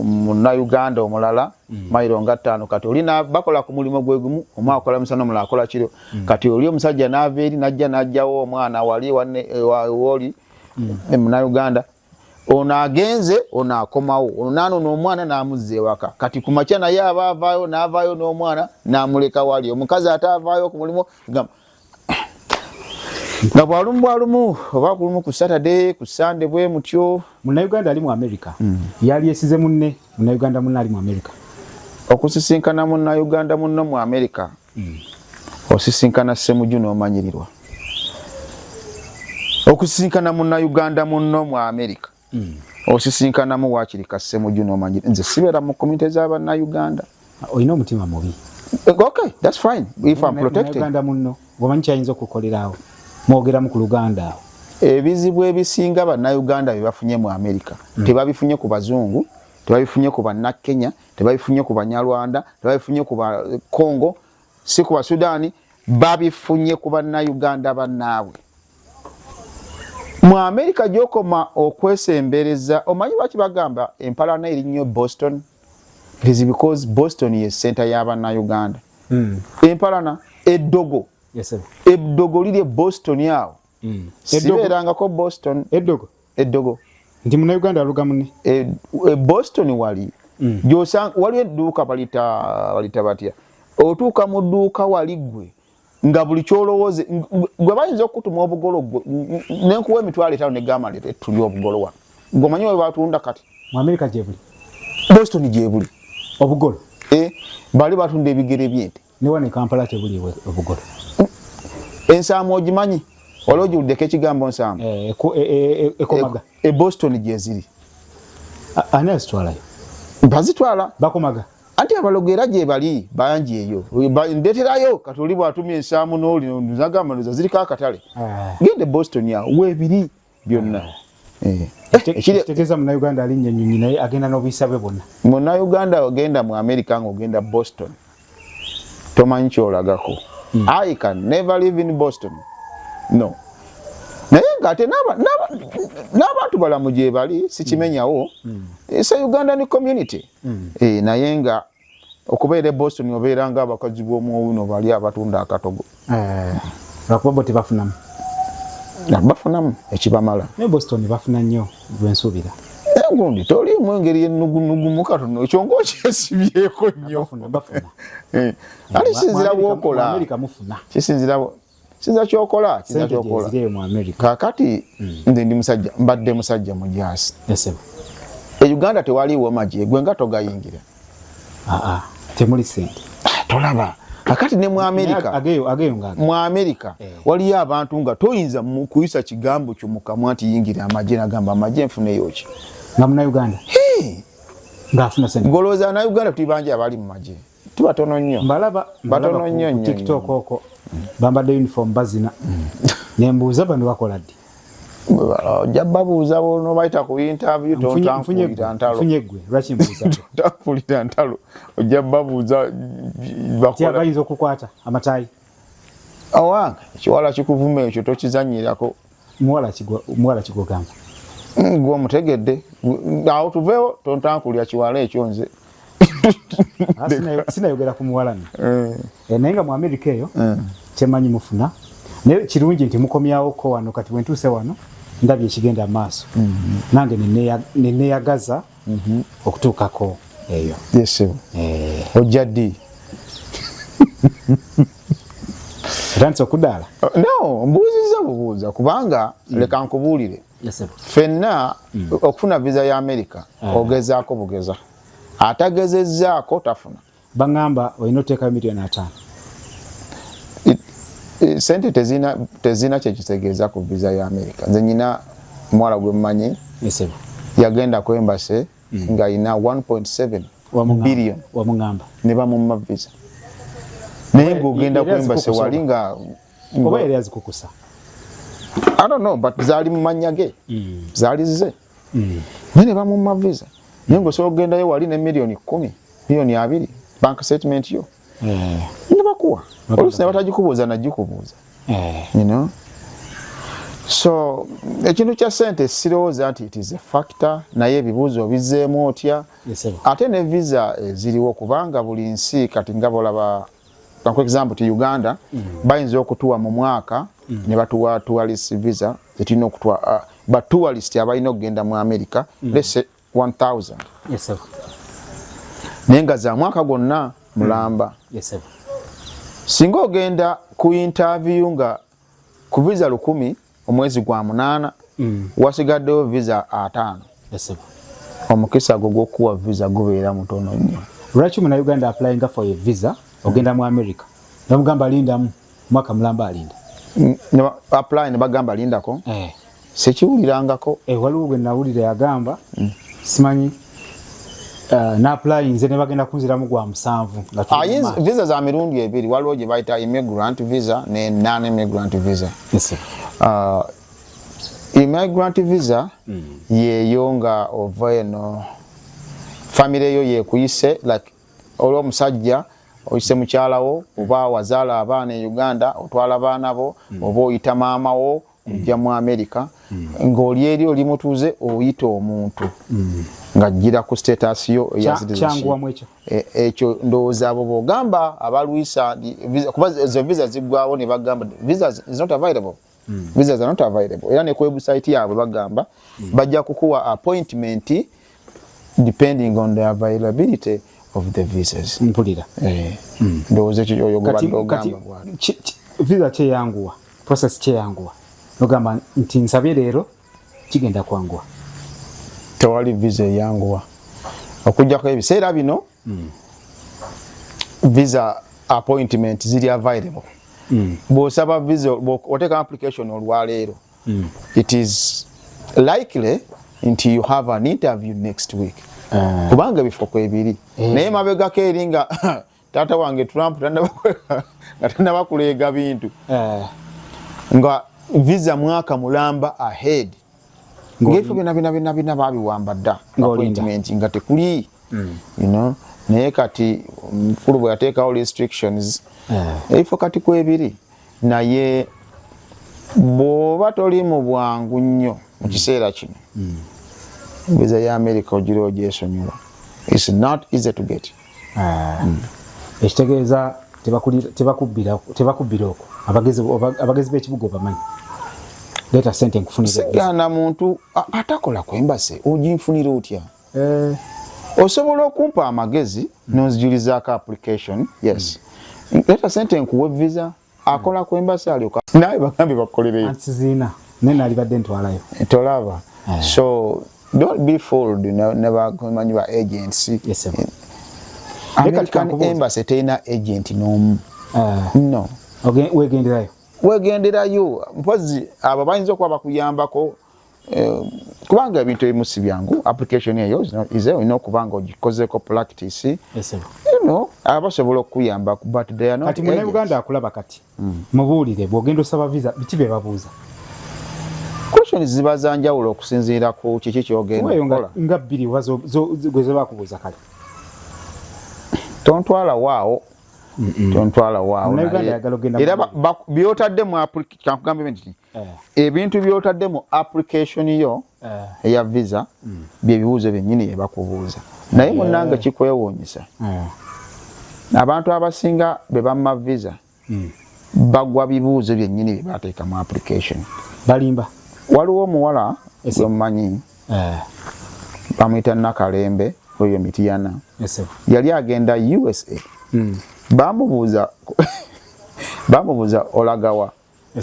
mu Uganda omulala mayiro nga 5 kati olina bakola ku mulimo gwegumu omwakola misana omulala akola kiro kati oli omusajja n'aveeri najjawo omwana wali woli mu Uganda ono agenze ono akomawo ono nano n'omwana n'amuzza ewaka kati ku makya naye avaayo n'avaayo n'omwana n'amuleka wali omukazi ataavaayo ku mulimo nga bwalumu oba kulumu ku Saturday ku Sunday bwe mutyo Munnayuganda ali mu America yali yesize munne Munnayuganda munne ali mu America okusisinkana Munnayuganda munno mu America osisinkana Ssemujju n'omanyirirwa okusisinkana Munnayuganda munno mu America osisinkana mu Waakirika Ssemujju n'omanyirirwa nze sibeera mu community z'Abannayuganda oyina omutima mubi okay that's fine if I'm protected Munnayuganda munno bwomanyi kyayinza okukolerawo mwogera mu ku Luganda ebizibu ebisinga Bannayuganda byebafunye mu America tebabifunye ku bazungu tebabifunye ku Bannakenya tebabifunye ku Banyarwanda tebabifunye ku Congo si ku Sudani babifunye ku Bannayuganda bannaabwe mu America gyokoma okwesembereza omanyi lwaki bagamba empalana eri nnyo Boston it is because Boston ye center y'Abannayuganda empalana eddogo eddogo liri Boston yawo sibeerangako Boston eddogo nti Munnayuganda aluga munne Boston wali gyosanga wali edduuka balita batya otuuka mu dduuka wali gwe nga buli kyolowooze gwe bayinza okutuma obugolo gwe nenkuwa $5 negamba leeta tuli obugolo wa gomanyi we batunda kati mu America gye buli Boston gye buli obugolo bali batunda ebigere byente ne wane Kampala gye buli obugolo ensaamu ogimanyi olwo ojjuddeko ekigambo nsaamu ekomaga Boston gye ziri ani azitwalayo bazitwala bakomaga anti abalogo era gye bali bangi eyo ndeeterayo kati oli bw'atumya ensaamu n'oli nzagamba ndoza ziriko akatale gende Boston yawo weebiri byonna ekitegeeza Munnayuganda ali nnyonyi naye agenda n'obuyisa bwe bwonna Munnayuganda ogenda mu America ng'ogenda Boston tomanyi kyolagako I can never live in Boston no naye ngate n'abantu balamu gye bali sikimenyawo esa Ugandan community naye nga okubeera Boston obeera nga abakazi b'omuwuno bali abatunda akatogo lwakuba tebafunamu bafunamu ekibamala ne Boston bafuna nnyo lwensuubira gundi toliimu engeri ennugunugumu katono ekyo ng'okyesibyeko nnyo bafuna ali sinzira bw'okola America mufuna kisinzira kyokola kakati nze ndi musajja mbadde musajja mujaasi Uganda tewaliiwo magye gwe nga togayingira temuli sente tolaba kakati ne mu America mu America waliyo abantu nga toyinza kuyisa kigambo kyo mukamwa nti yingira amagye nagamba amagye nfuneyo ki nga Munnayuganda ng'afuna sente golooza na Uganda tuli bangi abali mu magye tubatono nnyo batono nnyo TikTok okwo bambadde uniform bazina nembuuza bano bakola ddi ojja babuuza bono bayita ku interview tontankulira ntalo funye gwe lwaki mbuuza tontankulira ntalo ojja babuuza bakola bayinza okukwata amataayi awanga ekiwala kikuvuma ekyo tokizanyirako muwala kigogamba gwe omutegedde awo tuveewo tontankulira kiwala ekyo nze sinayogera ku muwala naye nga mu America eyo kyemanyi mufuna naye kirungi nti mukomyawoko wano kati bwentuuse wano ndabye ekigenda maaso nange neneyagaza okutuukako eyo ojja ddi era okudaala no mbuuziza bubuuza kubanga leka nkubuulire ffenna okufuna visa ya America ogezaako bugeza atagezezzaako tafuna baŋŋamba olina oteekayo $5,000,000 sente tezina kyekitegeeza ku visa ya America nze nyina mwala gwe mmanyi yagenda ku embassy nga ayina 1.7 billion wamuŋŋamba ne bamumma visa naye ng'ogenda ku embassy wali nga oba yali azikukusa. I don't know, but zaali mu mannya ge zaali zize naye ne bamumma visa naye ng'osobola okugendayo wali ne $10,000 $20,000 bank statement yo ne bakuwa oluusi ne batagikubuuza nagikubuuza you know. So ekintu kya ssente sirowooza nti it is a factor naye ebibuuzo bizzeemu otya ate ne visa ziriwo kubanga buli nsi kati nga bolaba for example ti Uganda bayinza okutuwa mu mwaka ne batuwa tourist visa zetulina okutuwa ba tourist abalina okugenda mu America let's say 1,000 naye nga za mwaka gwonna mulamba singa ogenda ku interview nga ku visa 1,000 omwezi gwa 8 wasigaddeyo visa 5 omukisa gwo gw'okuwa visa gubeera mutono nnyo. Lwaki muna Uganda applying for a visa ogenda mu America bamugamba lindamu mwaka mulamba alinda apply ne bagamba lindako sekiwulirangako waliwo gwe nawulira yagamba simanyi na apply nze ne bagenda kunziramu gwa 7 visa za mirundi ebiri waliwo gye bayita immigrant visa ne non-immigrant visa. Immigrant visa yeyo nga ova eno family yo yekuyise like olw'omusajja oyise mukyalawo oba wazaala abaana e Uganda otwala abaana bo oba oyita maama wo kujja mu America ng'oli eri oli mutuuze oyita omuntu ng'ajjira ku status yo kyanguwamu ekyo ndowooza abo b'ogamba abalwisa kuba ezo visa ziggwawo ne bagamba visas is not available. Visas are not available. Era ne ku website yaabwe bagamba bajja kukuwa appointment depending on the availability of the visas. Mpulira. Ndowooza ekyo oyo gwe ogamba visa kyeyanguwa process kyeyanguwa ogamba nti nsabye leero kigenda kwanguwa. Tewali visa eyanguwa okujjako ebiseera bino visa appointment ziri available. Bw'osaba visa oteka application olwaleero it is likely nti you have an interview next week kubanga bifo kwebiri naye mabegako eri nga taata wange Trump tannaba kuleega bintu nga visa mwaka mulamba ahead ng'ebifo byonna babiwamba dda appointment nga tekuli you know. Naye kati mukulu bwe yateekawo restrictions ebifo kati kwebiri naye bw'oba toli mu bwangu nnyo mu kiseera kino visa ya America ogira ogyesonyiwa it's not easy to get. Ekitegeeza tebakubbira okwo abagezi b'ekibuga obamanyi leeta ssente nkufunira segana muntu atakola ku embassy oginfunira otya osobola okumpa amagezi nonzijulizaako application yes leeta ssente nkuwe visa akola ku embassy alyoka naye bagambe bakolereyo ansiziina naye naalibadde ntwalayo tolaba so don't be fooled nebamanyi ba agency American embassy terina agent n'omu no wegenderayo mpozi abo bayinza okuba bakuyambako kubanga ebintu ebimu si byangu application eyo olina okubanga ogikozeko practice abasobola okuyamba but they are not kati muna Uganda akulaba kati mubuulire bw'ogenda osaba visa biki bye babuuza questions ziba za njawulo okusinziira ku kiki ky'ogenda okukola nga bbiri gwe ze bakubuuza kale tontwala waawo era byotadde mu kankugambe nti ebintu byotadde mu application yo eya visa bye bibuuzo byennyini bye bakubuuza naye munnange kikwewuunyisa abantu abasinga be bamma visa bagwa bibuuzo byennyini bye bateeka mu application balimba. Waliwo omuwala gwe mumanyi bamuyita Nakalembe oyo Mitiyana yali agenda USA bamubuuza olagawa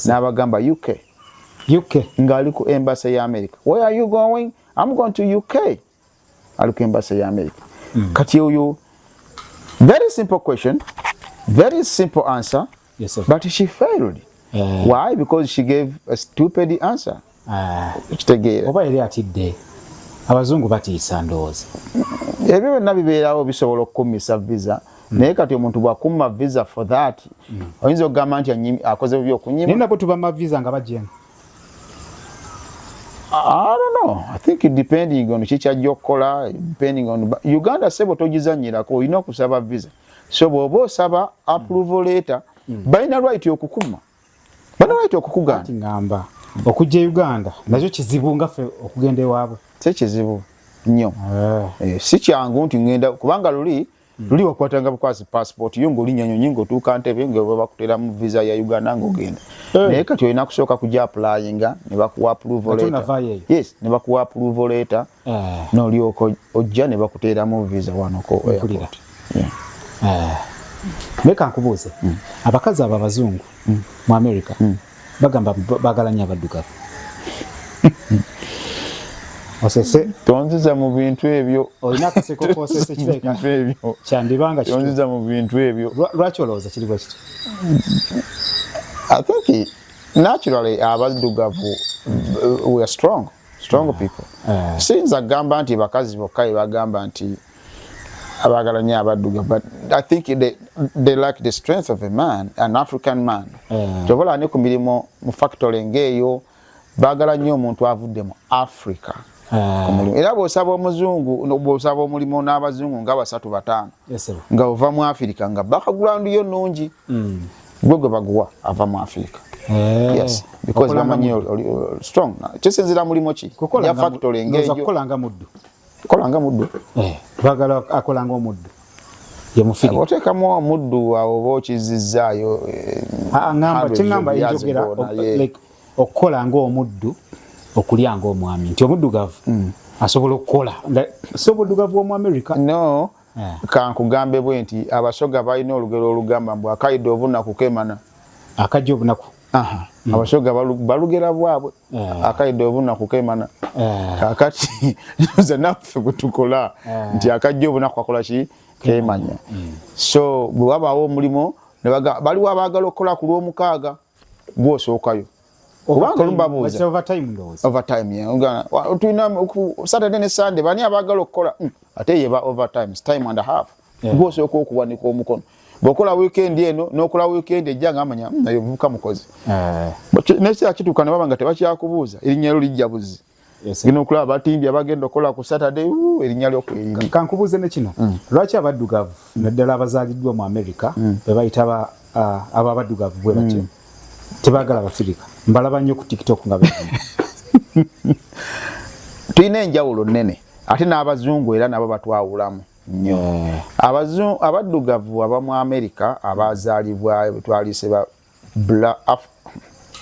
n'abagamba UK ng'ali ku embassy ya America. Where are you going? I'm going to UK. Ali ku embassy ya America. Kati oyo very simple question, very simple answer, but she failed. Why? Because she gave a stupid answer. Oba yali atidde abazungu batiisa ndowooza ebyo byonna bibeerawo bisobola okukumisa visa naye kati omuntu bw'akumma visa for that oyinza okugamba nti akoze byo okunyima naye nabo tubamma visa nga bajjemu. I don't know. I think it depending on chichajja okukola, depending on Uganda sebo togizanyirako olina okusaba visa. So bw'oba osaba approval letter balina right okukuma. Balina right okukugana. Ati ngamba okujja Uganda nakyo kizibu nga ffe okugenda ewaabwe. Si kizibu nnyo. Si kyangu nti ngenda kubanga luli wakwatanga bukwasi passport yo ng'olinya nyonyi otuuka Ntebe nga bakuteramu visa ya Uganda ng'ogenda. Naye kati olina kusooka kujja applyinga ne bakuwa approval letter. Yes, ne bakuwa approval letter. N'olyoka ojja ne bakuteeramu visa wano ko airport. Meka nkubuuze abakazi abo abazungu mu America bagamba baagala nnyo abaddugavu. Osese tonziza mu bintu ebyo olina akaseko kosese kireka ebyo kyandibanga kito tonziza mu bintu ebyo lwaki olowooza kiri bwe kiti? I think naturally abaddugavu we are strong people. Since agamba nti bakazi bokka bagamba nti abagala nnyo abaddugavu, but I think they like the strength of a man, an African man. Tobola ne ku mirimu mu factory ng'eyo baagala nnyo omuntu avudde mu Africa. Era bw'osaba omuzungu bw'osaba omulimu n'abazungu nga 3-5 nga ova mu Africa nga background yo nnungi gwe baguwa ava mu Africa. Yes, because bamanyi strong. Kisinzira mulimo ki ya factory ng'eyo kukolanga muddu kolanga muddu bagala akolanga omuddu ye mufiri oteekamu omuddu awo oba okizizzaayo ngamba enjogera like okukolanga omuddu okulyanga omwami nti omuddugavu asobola okukola so obuddugavu omu America no kankugambe bwe nti abasoga balina olugero olugamba mbu akayidde obunaku kemana akajja obunaku abasoga balugera bwabwe akayidde obunaku kemana kakati nze naffe kutukola nti akajja obunaku akola ki kemanya. So bwe wabaawo omulimu baliwo abaagala okukola ku lw'omukaaga gw'osookayo kubanga olubabuuza overtime tulina Saturday ne Sunday bani abaagala okukola ate yeba overtime time and a half gw'osooka okuwanika omukono bw'okola weekend eno n'okola weekend ejja ng'amanya nayo buka mukozi nekya kituuka ne baba nga tebakyakubuuza erinnya lyo lijja buzi gino okulaba abatimbi abagenda okukola ku Saturday erinnya lyo kweyini. Kankubuuze ne kino lwaki abaddugavu naddala abazaaliddwa mu America be bayita abo abaddugavu bwe batyo tebaagala Abafirika mbalaba nnyo ku TikTok nga tulina enjawulo nnene ate n'abazungu era nabo batwawulamu nnyo. Abaddugavu abamu America abazaalibwa betwalise ba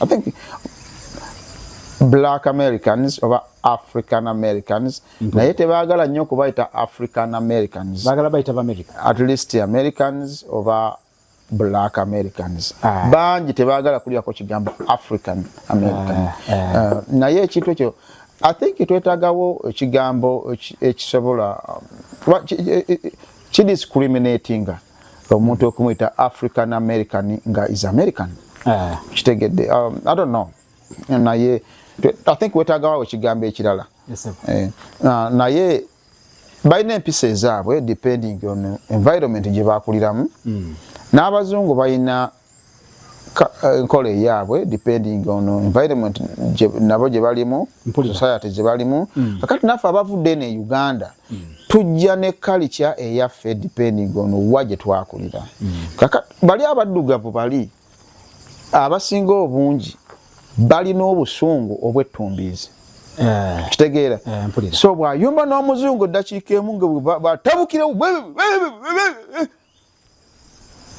I think Black Americans oba African Americans naye tebaagala nnyo kubayita African Americans, baagala bayita America, at least Americans oba Black Americans. Bangi tebaagala kulyako kigambo African American. Naye ekintu ekyo I think twetaagawo ekigambo ekisobola kidiscriminating omuntu okumuyita African American nga is American. Kitegedde I don't know. Naye I think wetaagawo ekigambo ekirala. Naye balina empisa ezaabwe depending on environment gye baakuliramu. N'abazungu balina enkola eyaabwe depending on environment nabo gye balimu, society gye balimu. Kakati naffe abavudde ne Uganda tujja ne culture eyaffe depending on wa gye twakulira. Kakati bali abaddugavu bali abasinga obungi balina obusungu obwettumbiizi. Kitegeera. So bw'ayumba n'omuzungu eddakiika emu nga bw'atabukira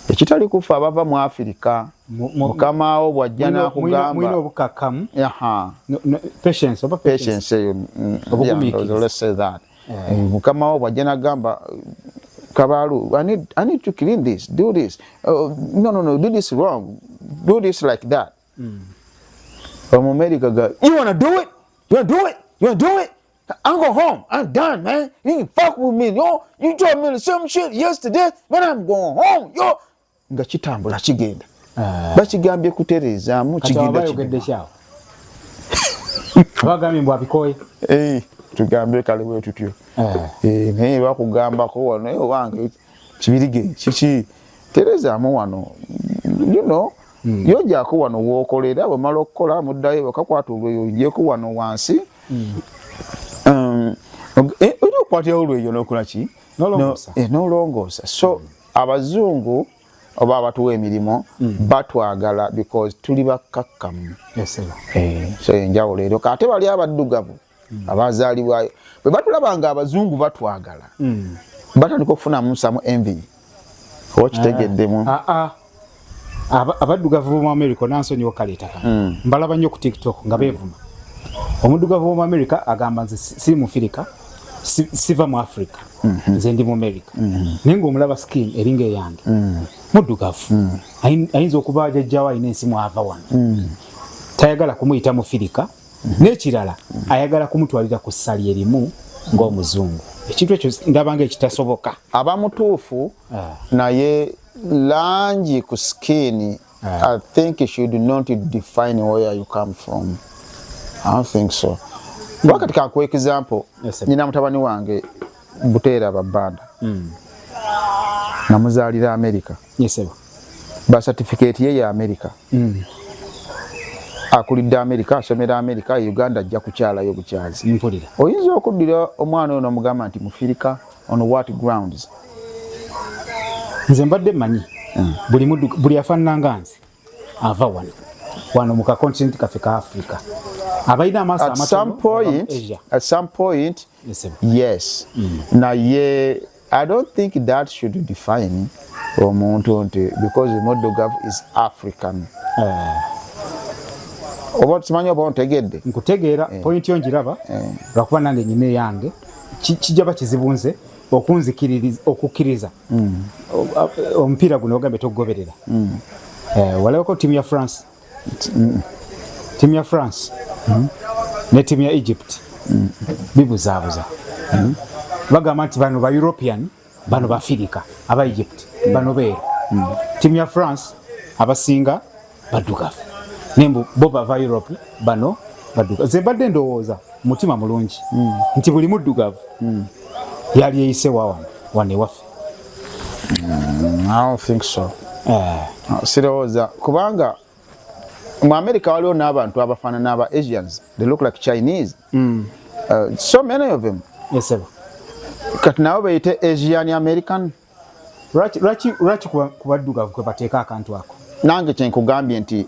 ekitali kufa abava mu Africa mukamaawo bw'ajja n'akugamba mwina obukakamu patience eyo let's say that mukamaawo bw'ajja n'agamba Kabalu, I need to clean this, do this. No, do this wrong, do this like that. From America, go, you wanna do it? You wanna do it? I'm going home. I'm done, man. You can fuck with me. Yo, you told me some shit yesterday, but I'm going home. Yo, nga kitambula kigenda. Bakigambye kutereezaamu kigenda kigenda. Abagambye mbu abikoye. Tugambe kale bwe tutyo. Naye bakugambako wano wange kibirige kiki terezaamu wano you know yojjaako wano wookolera bwemala okukola muddayo bakakwata olweyo oyingyeko wano wansi olina okukwatirawo olweyo n'okola ki n'olongoosa so abazungu oba abatuwa emirimu batwagala because tuli bakkakkamu so enjawulo ero ate bali abaddugavu abazaalibwayo bwe batulaba nga abazungu batwagala batandika okufunamu samu envy oba kitegeddemu abaddugavu mu America nansonyiwo kaleeta kano mbalaba nnyo ku TikTok nga beevuma omuddugavu mu America agamba nze si mu Africa siva mu Africa nze ndi mu America naye ng'omulaba skin eringa eyange muddugavu ayinza okuba ajajjawo alina ensimu ava wano tayagala kumuyita mu Africa n'ekirala ayagala kumutwalira ku ssali erimu ng'omuzungu ekintu ekyo ndabanga ekitasoboka abamutuufu naye langi ku skin I think you should not define where you come from. I don't think so. Wakati kankuwa example nina mutabani wange Buteera Babanda namuzaalira America ba certificate ye ya America akulidde America asomera America Uganda ajja kukyalayo bukyazi mpulira oyinza okuddira omwana ono mugamba nti mufirika on what grounds nze mbadde manyi buli afaananga nze ava wano mu kakontinenti kaffe ka Africa abaina amaaso amatono at some point yes naye I don't think that should define omuntu nti because Muddugavu is African oba tumanyi oba ontegedde nkutegeera point yo njiraba lwakuba nange nyina yange kijaba kizibunze okukkiriza omupiira guno ogambe togoberera walabako timu ya France ne timu ya Egypt bibuzaabuza bagamba nti bano ba European bano ba Africa aba Egypt bano beero timu ya France abasinga baddugavu nembu bo bava Europe bano baddugavu ze badde ndowooza mutima mulungi nti buli muddugavu yali eyise wane waffe I don't think so sirowooza kubanga mu America waliwo n'abantu abafaanana n'aba Asians they look like Chinese so many of them kati nabo bayite Asian American lwaki ku baddugavu kwe bateeka akantu ako nange kyenkugambye nti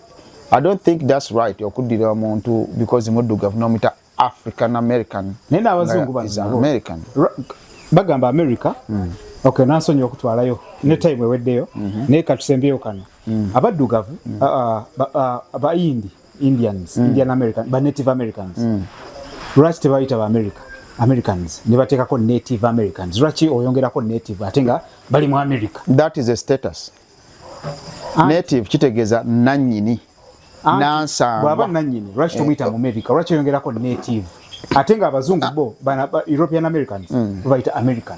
I don't think that's right okuddira omuntu because muddugavu nomuyita African American naye n'abazungu bano American bagamba America okay nansonyiwa okutwalayo ne time eweddeyo naye katusembeyo kano abaddugavu aba Indian American ba Native Americans lwaki tebayita ba Americans ne bateekako Native Americans lwaki oyongerako Native ate nga bali mu America that is a status Native kitegeeza nannyini nansangwa bwaba nannyini lwaki tomuyita mu America lwaki oyongerako Native ate nga abazungu bo European Americans bayita American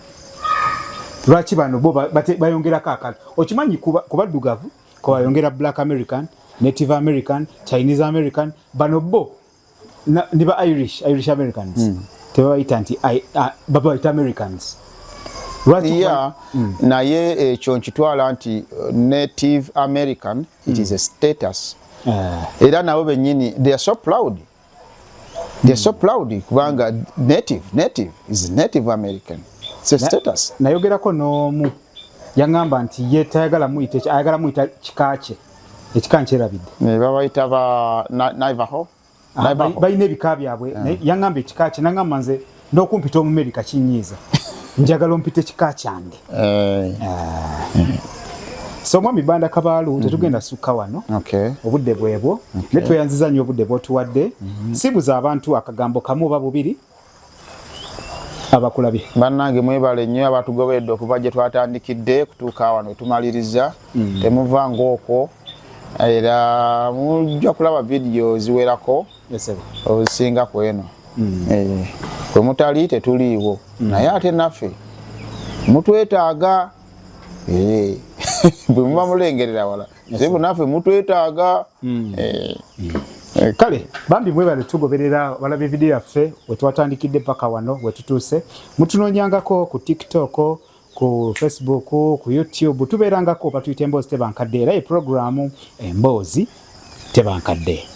lwaki bano bo bayongerako akantu okimanyi ku baddugavu ko bayongera Black American Native American Chinese American bano bo ne ba Irish Americans tebabayita nti babayita Americans naye ekyo nkitwala nti Native American it is a status era nabo bennyini they are so proud kubanga native is Native American it's a status nayogerako n'omu yangamba nti ye tayagala muyita ayagala muyita kikaache ekika nkyerabidde babayita ba Navajo bayina ebika byabwe yangamba ekikaache nangamba nze n'okumpita Omumerika kinyiiza njagala ompite kika kyange so mwami Banda Kabaalu tetugenda sukka wano obudde bwebwo ne tweyanziza nnyo obudde bw'otuwadde sibuza abantu akagambo kamu oba bubiri abakulabye bannange mwebale nnyo abatugoberedde okuva gye twatandikidde kutuuka wano wetumaliriza temuva ng'okwo era mujja kulaba vidiyo ziwerako ozisinga ku eno kwe mutali tetuliiwo naye ate naffe mutwetaaga bwe muba mulengerera wala zibu naffe mutwetaaga kale bambi mwebale tugoberera walabe video yaffe wetwatandikidde paka wano wetutuuse mutunoonyangako ku TikTok ku Facebook, ku YouTube tubeerangako batuyita emboozi tebankadde era ye programu emboozi tebankadde.